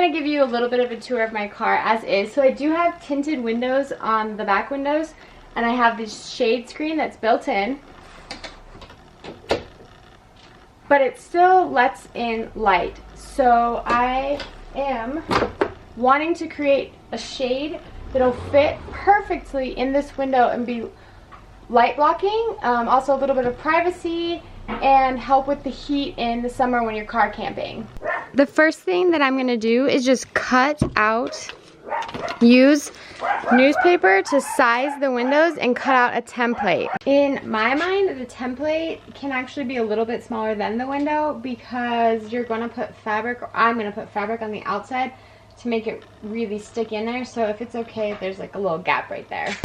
gonna give you a little bit of a tour of my car as is. So I do have tinted windows on the back windows, and I have this shade screen that's built in, but it still lets in light. So I am wanting to create a shade that'll fit perfectly in this window and be light blocking, also a little bit of privacy, and help with the heat in the summer when you're car camping. The first thing that I'm gonna do is just use newspaper to size the windows and cut out a template. In my mind, the template can actually be a little bit smaller than the window because you're gonna put fabric, or I'm gonna put fabric on the outside to make it really stick in there. So if it's okay, if there's like a little gap right there.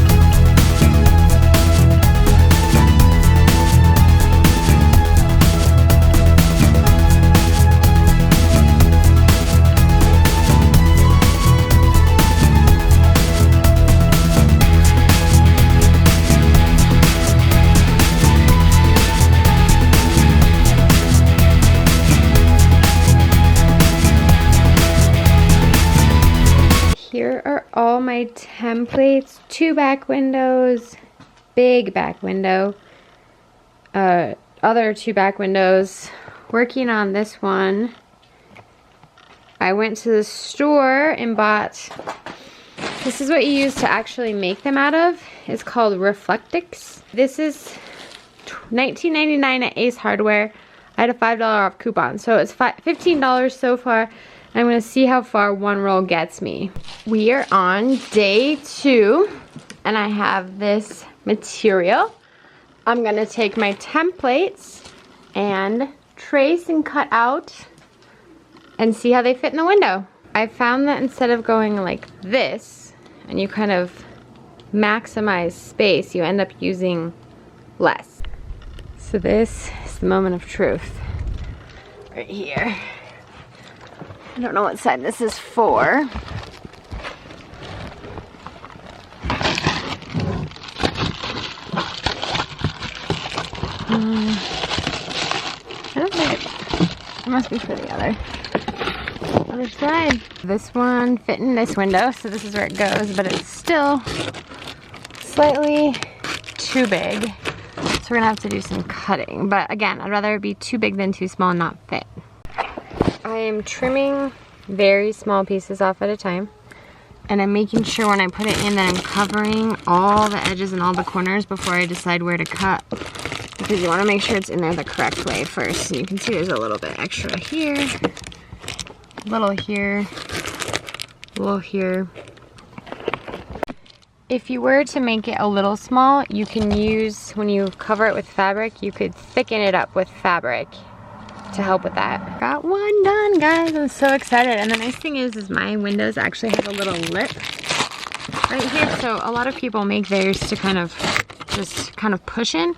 Here are all my templates. 2 back windows, big back window, other 2 back windows. Working on this one, I went to the store and bought, this is what you use to actually make them out of. It's called Reflectix. This is $19.99 at Ace Hardware. I had a $5 off coupon, so it's $15 so far. I'm gonna see how far one roll gets me. We are on day 2, and I have this material. I'm gonna take my templates and trace and cut out and see how they fit in the window. I found that instead of going like this, and you kind of maximize space, you end up using less. So this is the moment of truth. Right here. I don't know what side this is for. I don't think it must be for the other side. This one fit in this window, so this is where it goes, but it's still slightly too big. So we're gonna have to do some cutting. But again, I'd rather it be too big than too small and not fit. I am trimming very small pieces off at a time, and I'm making sure when I put it in that I'm covering all the edges and all the corners before I decide where to cut, because you want to make sure it's in there the correct way first. So you can see there's a little bit extra here, a little here, a little here. If you were to make it a little small, you can use, when you cover it with fabric, you could thicken it up with fabric to help with that. Got one done, guys. I'm so excited. And the nice thing is my windows actually have a little lip right here. So a lot of people make theirs to kind of push in,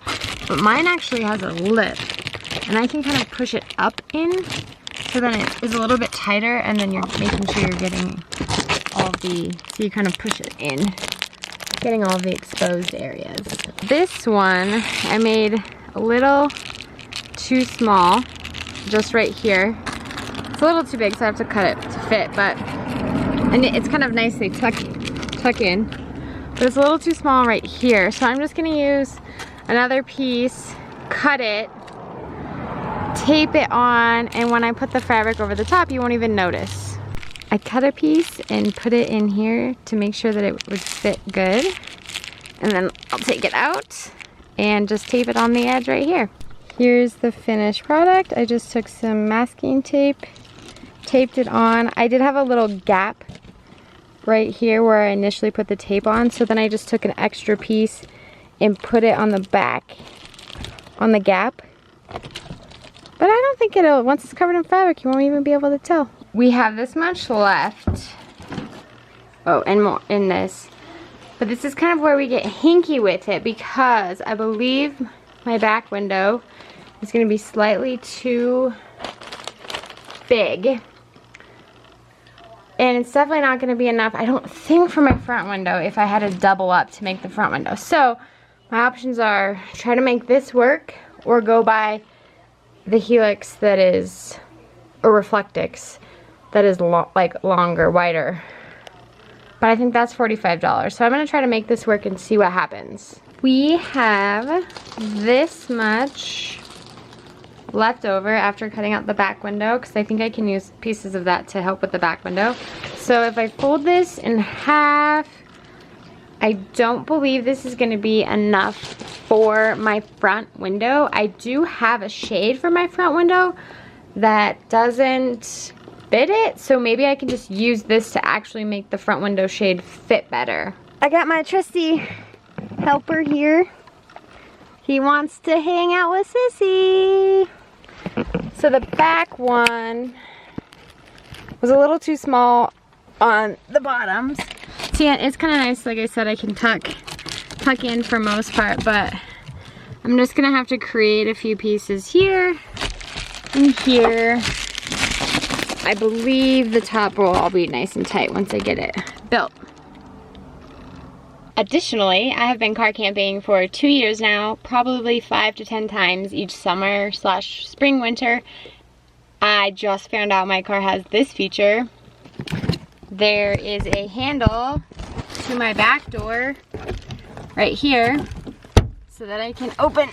but mine actually has a lip, and I can kind of push it up in, so then it is a little bit tighter, and then you're making sure you're getting all the, so you kind of push it in, getting all the exposed areas. This one I made a little too small, just right here. It's a little too big, so I have to cut it to fit, but, and it's kind of nicely tuck in, but it's a little too small right here. So I'm just gonna use another piece, cut it, tape it on, and when I put the fabric over the top, you won't even notice. I cut a piece and put it in here to make sure that it would fit good, and then I'll take it out and just tape it on the edge right here. Here's the finished product. I just took some masking tape, taped it on. I did have a little gap right here where I initially put the tape on, so then I just took an extra piece and put it on the back, on the gap. But I don't think it'll, once it's covered in fabric, you won't even be able to tell. We have this much left. Oh, and more in this. But this is kind of where we get hinky with it, because I believe my back window is going to be slightly too big, and it's definitely not going to be enough, I don't think, for my front window if I had to double up to make the front window. So my options are try to make this work, or go buy the Helix that is, or Reflectix, that is like longer, wider. But I think that's $45. So I'm gonna try to make this work and see what happens. We have this much left over after cutting out the back window, because I think I can use pieces of that to help with the back window. So if I fold this in half, I don't believe this is gonna be enough for my front window. I do have a shade for my front window that doesn't fit it, so maybe I can just use this to actually make the front window shade fit better. I got my trusty helper here. He wants to hang out with Sissy. So the back one was a little too small on the bottoms. See, it's kind of nice, like I said, I can tuck in for most part, but I'm just gonna have to create a few pieces here and here. I believe the top will all be nice and tight once I get it built. Additionally, I have been car camping for 2 years now, probably 5 to 10 times each summer / spring, winter. I just found out my car has this feature. There is a handle to my back door right here so that I can open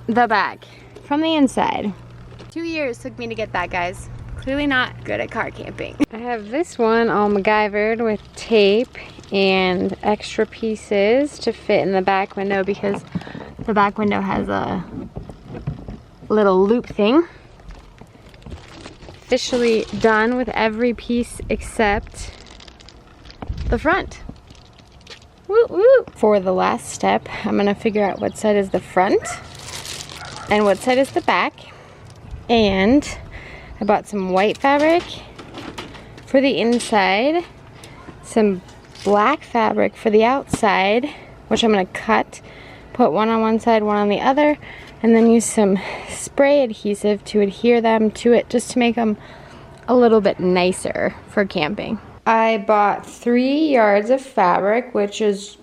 the back from the inside. 2 years took me to get that, guys. Clearly not good at car camping. I have this one all MacGyvered with tape and extra pieces to fit in the back window because the back window has a little loop thing. Officially done with every piece except the front. Woo woo! For the last step, I'm gonna figure out what side is the front and what side is the back. And I bought some white fabric for the inside, some black fabric for the outside, which I'm gonna cut, put one on one side, one on the other, and then use some spray adhesive to adhere them to it just to make them a little bit nicer for camping. I bought 3 yards of fabric, which is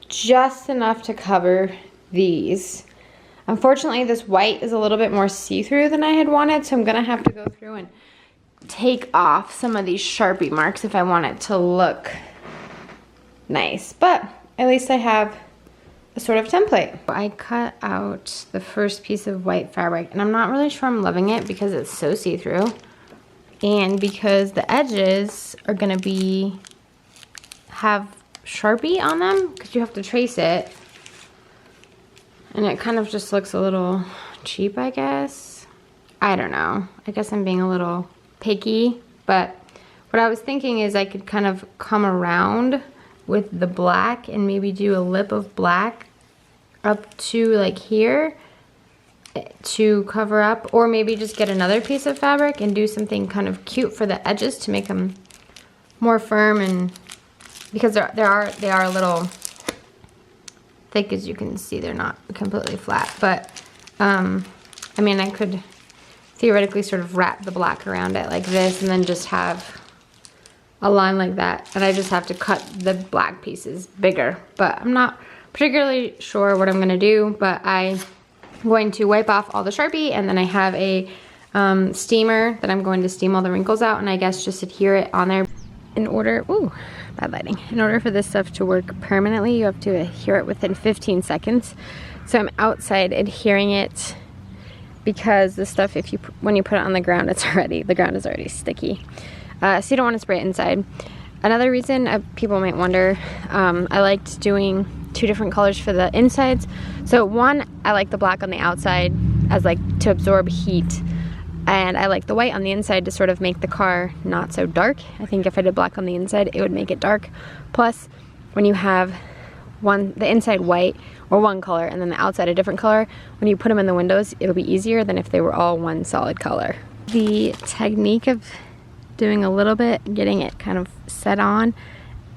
just enough to cover these. Unfortunately, this white is a little bit more see-through than I had wanted, so I'm gonna have to go through and take off some of these Sharpie marks if I want it to look nice. But at least I have a sort of template. I cut out the first piece of white fabric, and I'm not really sure I'm loving it because it's so see-through, and because the edges are gonna have Sharpie on them, because you have to trace it. And it kind of just looks a little cheap, I guess. I don't know. I guess I'm being a little picky, but what I was thinking is I could kind of come around with the black and maybe do a lip of black up to like here to cover up, or maybe just get another piece of fabric and do something kind of cute for the edges to make them more firm, and because they are a little thick, as you can see. They're not completely flat, but I mean, I could theoretically sort of wrap the black around it like this and then just have a line like that, and I just have to cut the black pieces bigger. But I'm not particularly sure what I'm gonna do, but I'm going to wipe off all the Sharpie, and then I have a steamer that I'm going to steam all the wrinkles out, and I guess just adhere it on there. In order, ooh, bad lighting. In order for this stuff to work permanently, you have to adhere it within 15 seconds. So I'm outside adhering it because the stuff, when you put it on the ground, the ground is already sticky. So you don't want to spray it inside. Another reason people might wonder, I liked doing 2 different colors for the insides. So one, I like the black on the outside as like to absorb heat. And I like the white on the inside to sort of make the car not so dark. I think if I did black on the inside, it would make it dark. Plus, when you have the inside white or one color and then the outside a different color, when you put them in the windows, it'll be easier than if they were all one solid color. The technique of doing a little bit, getting it kind of set on,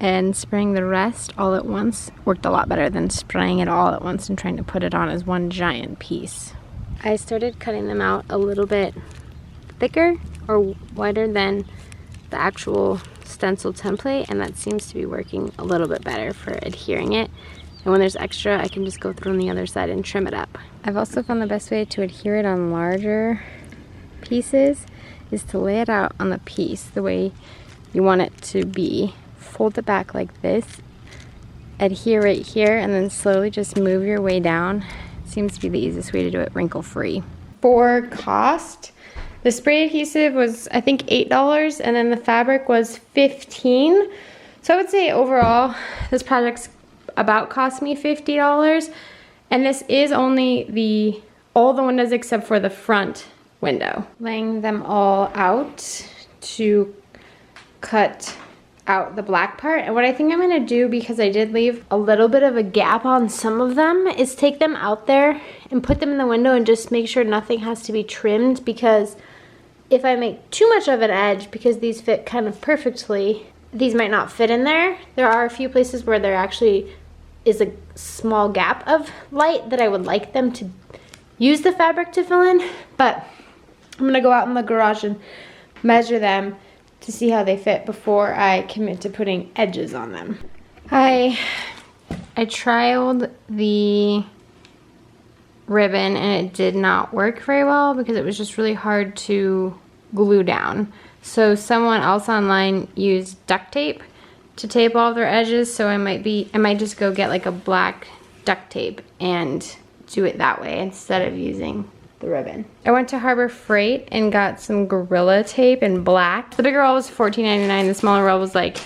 and spraying the rest all at once worked a lot better than spraying it all at once and trying to put it on as one giant piece. I started cutting them out a little bit thicker or wider than the actual stencil template, and that seems to be working a little bit better for adhering it. And when there's extra, I can just go through on the other side and trim it up. I've also found the best way to adhere it on larger pieces is to lay it out on the piece the way you want it to be. Fold it back like this, adhere right here, and then slowly just move your way down. Seems to be the easiest way to do it wrinkle-free. For cost, the spray adhesive was, I think, $8, and then the fabric was $15. So I would say overall, this project's about cost me $50. And this is only all the windows except for the front window. Laying them all out to cut out the black part. And what I think I'm gonna do, because I did leave a little bit of a gap on some of them, is take them out there and put them in the window and just make sure nothing has to be trimmed, because if I make too much of an edge, because these fit kind of perfectly, these might not fit in there. There are a few places where there actually is a small gap of light that I would like them to use the fabric to fill in, but I'm gonna go out in the garage and measure them to see how they fit before I commit to putting edges on them. I trialed the ribbon and it did not work very well because it was just really hard to glue down. So someone else online used duct tape to tape all of their edges, so I might just go get like a black duct tape and do it that way instead of using the ribbon. I went to Harbor Freight and got some Gorilla tape in black. The bigger roll was $14.99, the smaller roll was like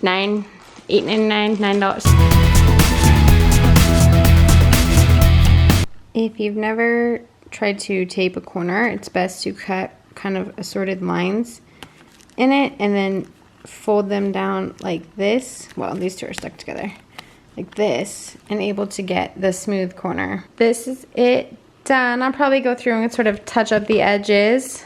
$8.99, $9. If you've never tried to tape a corner, it's best to cut kind of assorted lines in it and then fold them down like this. Well, these two are stuck together like this, and able to get the smooth corner. This is it done. I'll probably go through and sort of touch up the edges